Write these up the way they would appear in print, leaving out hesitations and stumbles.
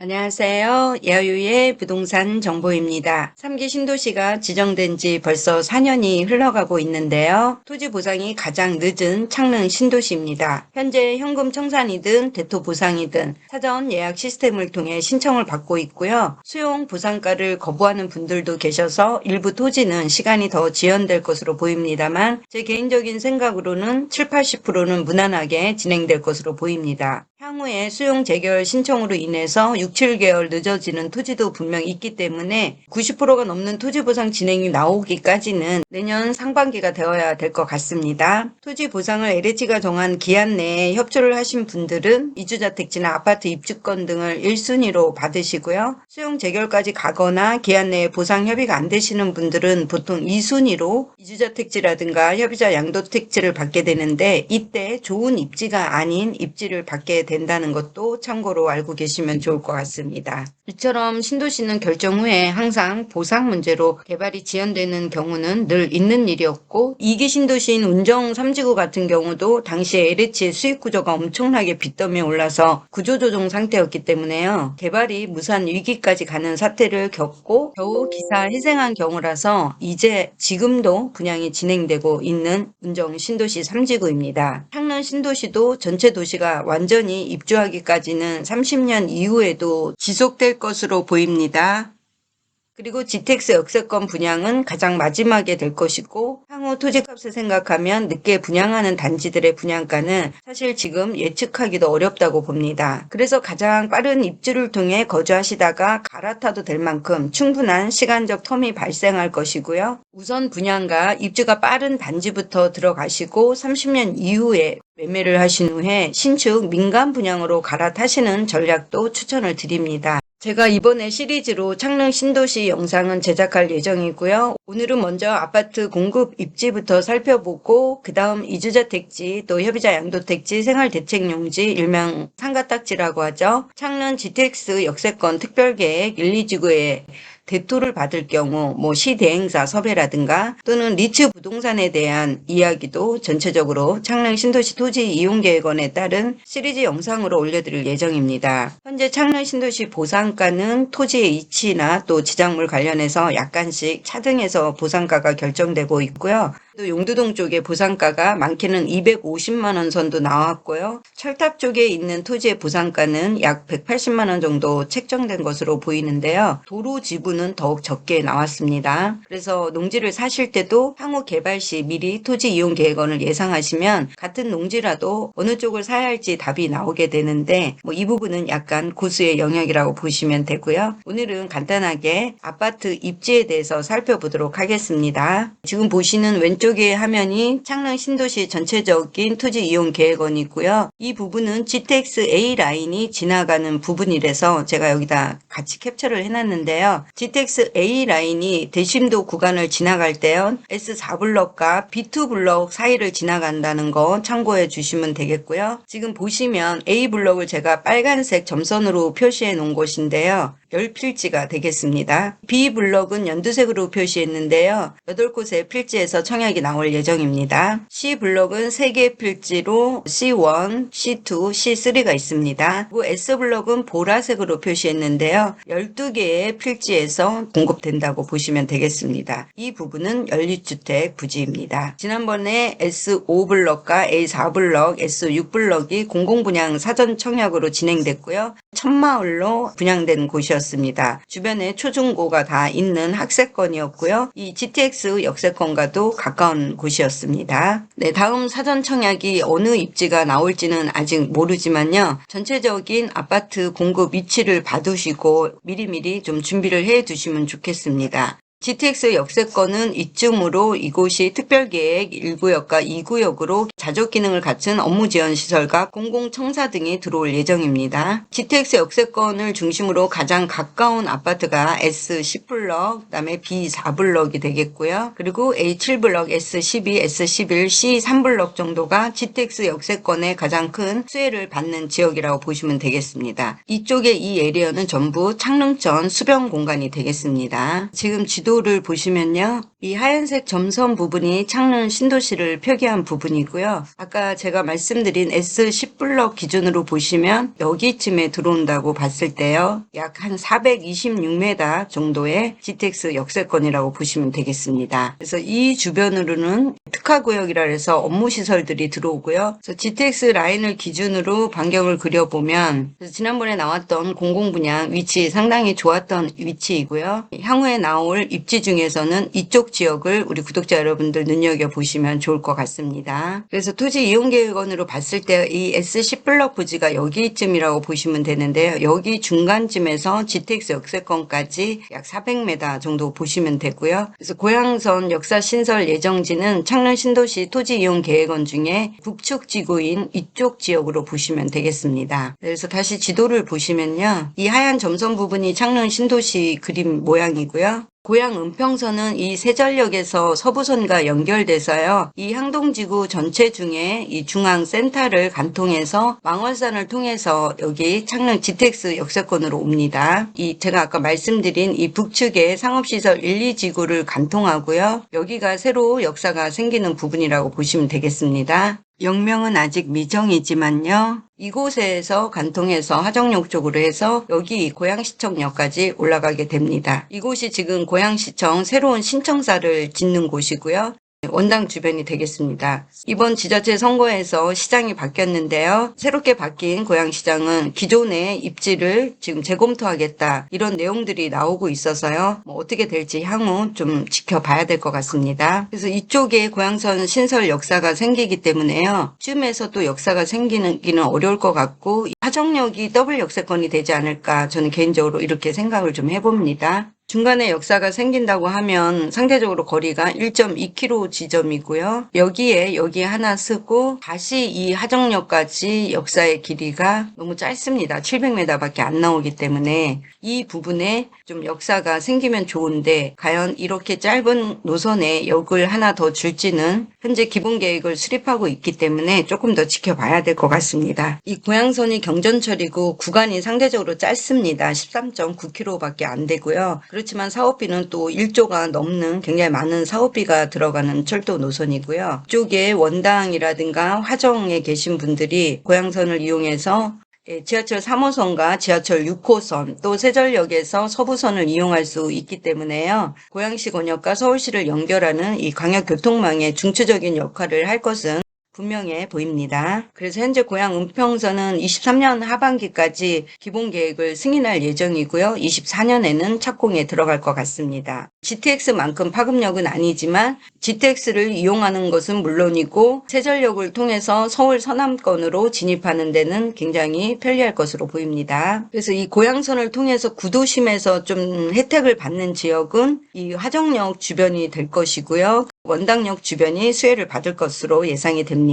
안녕하세요. 야유의 부동산 정보입니다. 3기 신도시가 지정된 지 벌써 4년이 흘러가고 있는데요. 토지 보상이 가장 늦은 창릉 신도시입니다. 현재 현금 청산이든 대토 보상이든 사전 예약 시스템을 통해 신청을 받고 있고요. 수용 보상가를 거부하는 분들도 계셔서 일부 토지는 시간이 더 지연될 것으로 보입니다만 제 개인적인 생각으로는 7, 80%는 무난하게 진행될 것으로 보입니다. 향후에 수용 재결 신청으로 인해서 6, 7개월 늦어지는 토지도 분명 있기 때문에 90%가 넘는 토지 보상 진행이 나오기까지는 내년 상반기가 되어야 될 것 같습니다. 토지 보상을 LH가 정한 기한 내에 협조를 하신 분들은 이주자택지나 아파트 입주권 등을 1순위로 받으시고요. 수용 재결까지 가거나 기한 내에 보상 협의가 안 되시는 분들은 보통 2순위로 이주자택지라든가 협의자 양도택지를 받게 되는데 이때 좋은 입지가 아닌 입지를 받게 된다는 것도 참고로 알고 계시면 좋을 것 같습니다. 이처럼 신도시는 결정 후에 항상 보상 문제로 개발이 지연되는 경우는 늘 있는 일이었고 2기 신도시인 운정 3지구 같은 경우도 당시에 LH의 수익 구조가 엄청나게 빚더미에 올라서 구조조정 상태였기 때문에요. 개발이 무산 위기까지 가는 사태를 겪고 겨우 기사 희생한 경우라서 이제 지금도 분양이 진행되고 있는 운정 신도시 3지구입니다. 창릉 신도시도 전체 도시가 완전히 입주하기까지는 30년 이후에도 지속될 것으로 보입니다. 그리고 GTX 역세권 분양은 가장 마지막에 될 것이고 향후 토지값을 생각하면 늦게 분양하는 단지들의 분양가는 사실 지금 예측하기도 어렵다고 봅니다. 그래서 가장 빠른 입주를 통해 거주하시다가 갈아타도 될 만큼 충분한 시간적 텀이 발생할 것이고요. 우선 분양가, 입주가 빠른 단지부터 들어가시고 30년 이후에 매매를 하신 후에 신축 민간 분양으로 갈아타시는 전략도 추천을 드립니다. 제가 이번에 시리즈로 창릉 신도시 영상은 제작할 예정이고요. 오늘은 먼저 아파트 공급 입지부터 살펴보고 그 다음 이주자택지 또 협의자 양도택지 생활대책용지 일명 상가딱지라고 하죠. 창릉 GTX 역세권 특별계획 1, 2지구에 대토를 받을 경우 시대행사 섭외라든가 또는 리츠 부동산에 대한 이야기도 전체적으로 창릉 신도시 토지 이용계획원에 따른 시리즈 영상으로 올려드릴 예정입니다. 현재 창릉 신도시 보상가는 토지의 이치나 또 지작물 관련해서 약간씩 차등해서 보상가가 결정되고 있고요. 또 용두동 쪽에 보상가가 많게는 250만원 선도 나왔고요. 철탑 쪽에 있는 토지의 보상가는 약 180만원 정도 책정된 것으로 보이는데요. 도로 지분은 더욱 적게 나왔습니다. 그래서 농지를 사실 때도 향후 개발 시 미리 토지 이용 계획원을 예상하시면 같은 농지라도 어느 쪽을 사야 할지 답이 나오게 되는데 이 부분은 약간 고수의 영역이라고 보시면 되고요. 오늘은 간단하게 아파트 입지에 대해서 살펴보도록 하겠습니다. 지금 보시는 왼쪽의 화면이 창릉 신도시 전체적인 토지 이용 계획원이고요. 이 부분은 GTX A 라인이 지나가는 부분이라서 제가 여기다 같이 캡처를 해놨는데요. GTX A 라인이 대심도 구간을 지나갈 때요. S4블럭과 B2 블럭 사이를 지나간다는 거 참고해 주시면 되겠고요. 지금 보시면 A 블럭을 제가 빨간색 점선으로 표시해 놓은 곳인데요. 10필지가 되겠습니다. B 블럭은 연두색으로 표시했는데요. 8곳의 필지에서 청약이 나올 예정입니다. C 블럭은 3개의 필지로 C1, C2, C3가 있습니다. 그리고 S 블럭은 보라색으로 표시했는데요. 12개의 필지에서 공급된다고 보시면 되겠습니다. 이 부분은 연립주택 부지입니다. 지난번에 S5 블럭과 A4 블럭, S6 블럭이 공공분양 사전 청약으로 진행됐고요. 천마을로 분양된 곳이었습니다. 주변에 초중고가 다 있는 학세권이었고요. 이 GTX 역세권과도 가까운 곳이었습니다. 네, 다음 사전 청약이 어느 입지가 나올지는 아직 모르지만요. 전체적인 아파트 공급 위치를 봐두시고 미리미리 좀 준비를 해 두시면 좋겠습니다. GTX 역세권은 이쯤으로 이곳이 특별계획 1구역과 2구역으로 자족 기능을 갖춘 업무 지원 시설과 공공청사 등이 들어올 예정입니다. GTX 역세권을 중심으로 가장 가까운 아파트가 S10블럭, 그다음에 B4블럭이 되겠고요. 그리고 A7블럭, S12, S11, C3블럭 정도가 GTX 역세권의 가장 큰 수혜를 받는 지역이라고 보시면 되겠습니다. 이쪽의 이 에리어는 전부 창릉전 수변 공간이 되겠습니다. 지금 지도 지도를 보시면요. 이 하얀색 점선 부분이 창릉 신도시를 표기한 부분이고요. 아까 제가 말씀드린 S10블럭 기준으로 보시면 여기쯤에 들어온다고 봤을 때요. 약 한 426m 정도의 GTX 역세권이라고 보시면 되겠습니다. 그래서 이 주변으로는 특화구역이라 해서 업무시설들이 들어오고요. 그래서 GTX 라인을 기준으로 반경을 그려보면 지난번에 나왔던 공공분양 위치 상당히 좋았던 위치이고요. 향후에 나올 입지 중에서는 이쪽 지역을 우리 구독자 여러분들 눈여겨보시면 좋을 것 같습니다. 그래서 토지 이용계획원으로 봤을 때 이 S10블럭 부지가 여기쯤이라고 보시면 되는데요. 여기 중간쯤에서 GTX 역세권까지 약 400m 정도 보시면 되고요. 그래서 고향선 역사 신설 예정지는 창릉 신도시 토지 이용 계획원 중에 북측 지구인 이쪽 지역으로 보시면 되겠습니다. 그래서 다시 지도를 보시면요. 이 하얀 점선 부분이 창릉 신도시 그림 모양이고요. 고양 은평선은 이 세전역에서 서부선과 연결돼서요. 이 항동지구 전체 중에 이 중앙센터를 관통해서 망월산을 통해서 여기 창릉 GTX 역세권으로 옵니다. 이 제가 아까 말씀드린 이 북측의 상업시설 1, 2지구를 관통하고요. 여기가 새로 역사가 생기는 부분이라고 보시면 되겠습니다. 역명은 아직 미정이지만요. 이곳에서 관통해서 하정역 쪽으로 해서 여기 고양시청역까지 올라가게 됩니다. 이곳이 지금 고양시청 새로운 신청사를 짓는 곳이고요. 원당 주변이 되겠습니다. 이번 지자체 선거에서 시장이 바뀌었는데요. 새롭게 바뀐 고양시장은 기존의 입지를 지금 재검토하겠다 이런 내용들이 나오고 있어서요. 어떻게 될지 향후 좀 지켜봐야 될 것 같습니다. 그래서 이쪽에 고양선 신설 역사가 생기기 때문에요. 쯤에서 또 역사가 생기기는 어려울 것 같고 하정역이 더블 역세권이 되지 않을까 저는 개인적으로 이렇게 생각을 좀 해봅니다. 중간에 역사가 생긴다고 하면 상대적으로 거리가 1.2km 지점이고요. 여기에 여기 하나 쓰고 다시 이 하정역까지 역사의 길이가 너무 짧습니다. 700m 밖에 안 나오기 때문에 이 부분에 좀 역사가 생기면 좋은데 과연 이렇게 짧은 노선에 역을 하나 더 줄지는 현재 기본 계획을 수립하고 있기 때문에 조금 더 지켜봐야 될 것 같습니다. 이 고양선이 경전철이고 구간이 상대적으로 짧습니다. 13.9km 밖에 안 되고요. 그렇지만 사업비는 또 1조가 넘는 굉장히 많은 사업비가 들어가는 철도 노선이고요. 이쪽에 원당이라든가 화정에 계신 분들이 고양선을 이용해서 지하철 3호선과 지하철 6호선 또 세전역에서 서부선을 이용할 수 있기 때문에요. 고양시 권역과 서울시를 연결하는 이 광역교통망의 중추적인 역할을 할 것은 분명해 보입니다. 그래서 현재 고양 은평선은 23년 하반기까지 기본 계획을 승인할 예정이고요. 24년에는 착공에 들어갈 것 같습니다. GTX만큼 파급력은 아니지만 GTX를 이용하는 것은 물론이고 세전역을 통해서 서울 서남권으로 진입하는 데는 굉장히 편리할 것으로 보입니다. 그래서 이 고양선을 통해서 구도심에서 좀 혜택을 받는 지역은 이 화정역 주변이 될 것이고요. 원당역 주변이 수혜를 받을 것으로 예상이 됩니다.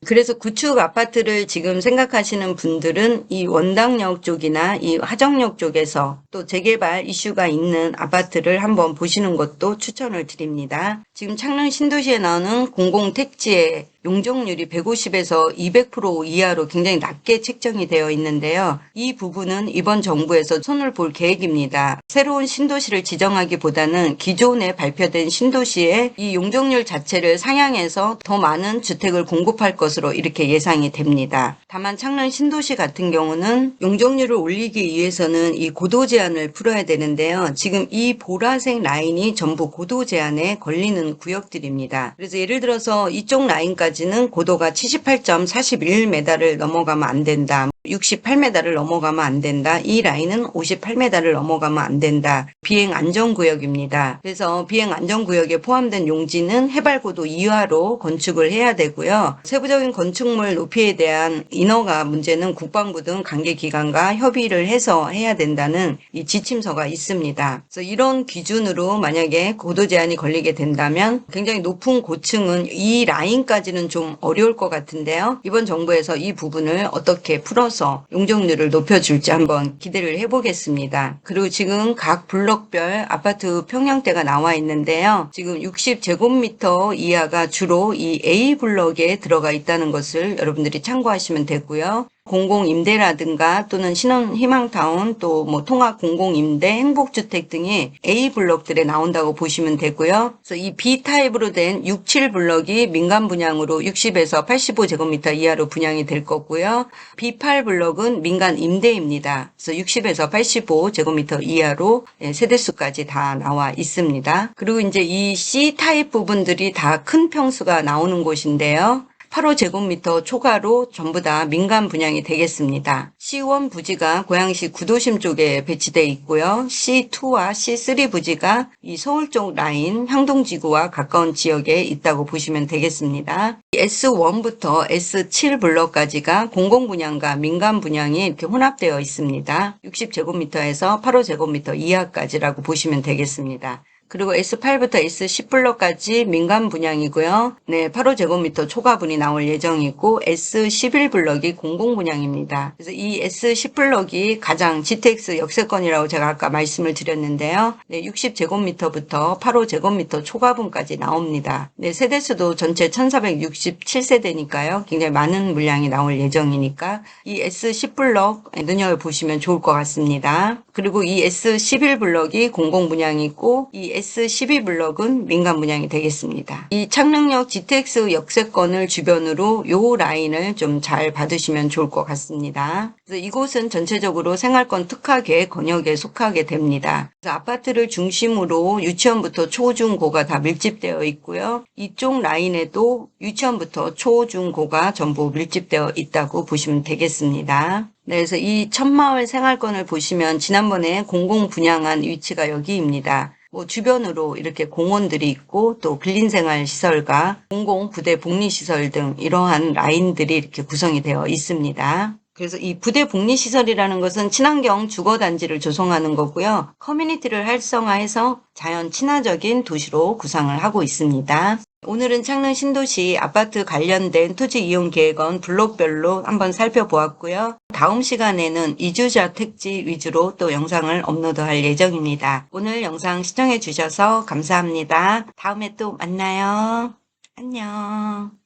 그래서 구축 아파트를 지금 생각하시는 분들은 이 원당역 쪽이나 이 화정역 쪽에서 또 재개발 이슈가 있는 아파트를 한번 보시는 것도 추천을 드립니다. 지금 창릉 신도시에 나오는 공공택지의 용적률이 150에서 200% 이하로 굉장히 낮게 책정이 되어 있는데요. 이 부분은 이번 정부에서 손을 볼 계획입니다. 새로운 신도시를 지정하기보다는 기존에 발표된 신도시의 이 용적률 자체를 상향해서 더 많은 주택을 공급할 것으로 이렇게 예상이 됩니다. 다만 창릉 신도시 같은 경우는 용적률을 올리기 위해서는 이 고도 제한을 풀어야 되는데요. 지금 이 보라색 라인이 전부 고도 제한에 걸리는 구역들입니다. 그래서 예를 들어서 이쪽 라인까지 는 고도가 78.41m를 넘어가면 안 된다. 68m를 넘어가면 안 된다. 이 라인은 58m를 넘어가면 안 된다. 비행 안전구역입니다. 그래서 비행 안전구역에 포함된 용지는 해발고도 이하로 건축을 해야 되고요. 세부적인 건축물 높이에 대한 인허가 문제는 국방부 등 관계기관과 협의를 해서 해야 된다는 이 지침서가 있습니다. 그래서 이런 기준으로 만약에 고도 제한이 걸리게 된다면 굉장히 높은 고층은 이 라인까지는 좀 어려울 것 같은데요. 이번 정부에서 이 부분을 어떻게 풀어서 용적률을 높여줄지 한번 기대를 해보겠습니다. 그리고 지금 각 블록별 아파트 평형대가 나와 있는데요. 지금 60제곱미터 이하가 주로 이 A 블록에 들어가 있다는 것을 여러분들이 참고하시면 되고요. 공공임대라든가 또는 신혼 희망타운 또 뭐 통합 공공임대 행복주택 등이 A 블록들에 나온다고 보시면 되고요. 그래서 이 B 타입으로 된 6, 7블럭이 민간 분양으로 60에서 85제곱미터 이하로 분양이 될 거고요. B8 블럭은 민간 임대입니다. 그래서 60에서 85제곱미터 이하로 세대수까지 다 나와 있습니다. 그리고 이제 이 C 타입 부분들이 다 큰 평수가 나오는 곳인데요. 8호제곱미터 초과로 전부 다 민간 분양이 되겠습니다. C1 부지가 고양시 구도심 쪽에 배치되어 있고요. C2와 C3 부지가 이 서울 쪽 라인 향동지구와 가까운 지역에 있다고 보시면 되겠습니다. S1부터 S7 블럭까지가 공공분양과 민간 분양이 이렇게 혼합되어 있습니다. 60제곱미터에서 8호제곱미터 이하까지라고 보시면 되겠습니다. 그리고 S8부터 S10블럭까지 민간 분양이고요. 네, 8호제곱미터 초과분이 나올 예정이고 S11블럭이 공공분양입니다. 그래서 이 S10블럭이 가장 GTX 역세권이라고 제가 아까 말씀을 드렸는데요. 네, 60제곱미터부터 8호제곱미터 초과분까지 나옵니다. 네, 세대수도 전체 1467세대니까요. 굉장히 많은 물량이 나올 예정이니까 이 S10블럭 눈여겨보시면 좋을 것 같습니다. 그리고 이 S11블럭이 공공분양이고 이 S12블럭은 민간 분양이 되겠습니다. 이 창릉역 GTX 역세권을 주변으로 요 라인을 좀 잘 받으시면 좋을 것 같습니다. 그래서 이곳은 전체적으로 생활권 특화계획 권역에 속하게 됩니다. 그래서 아파트를 중심으로 유치원부터 초, 중, 고가 다 밀집되어 있고요. 이쪽 라인에도 유치원부터 초, 중, 고가 전부 밀집되어 있다고 보시면 되겠습니다. 네, 그래서 이 천마을 생활권을 보시면 지난번에 공공 분양한 위치가 여기입니다. 뭐 주변으로 이렇게 공원들이 있고 또 근린생활시설과 공공부대 복리시설 등 이러한 라인들이 이렇게 구성이 되어 있습니다. 그래서 이 부대 복리시설이라는 것은 친환경 주거단지를 조성하는 거고요. 커뮤니티를 활성화해서 자연 친화적인 도시로 구상을 하고 있습니다. 오늘은 창릉 신도시 아파트 관련된 토지 이용 계획안 블록별로 한번 살펴보았고요. 다음 시간에는 이주자 택지 위주로 또 영상을 업로드할 예정입니다. 오늘 영상 시청해 주셔서 감사합니다. 다음에 또 만나요. 안녕.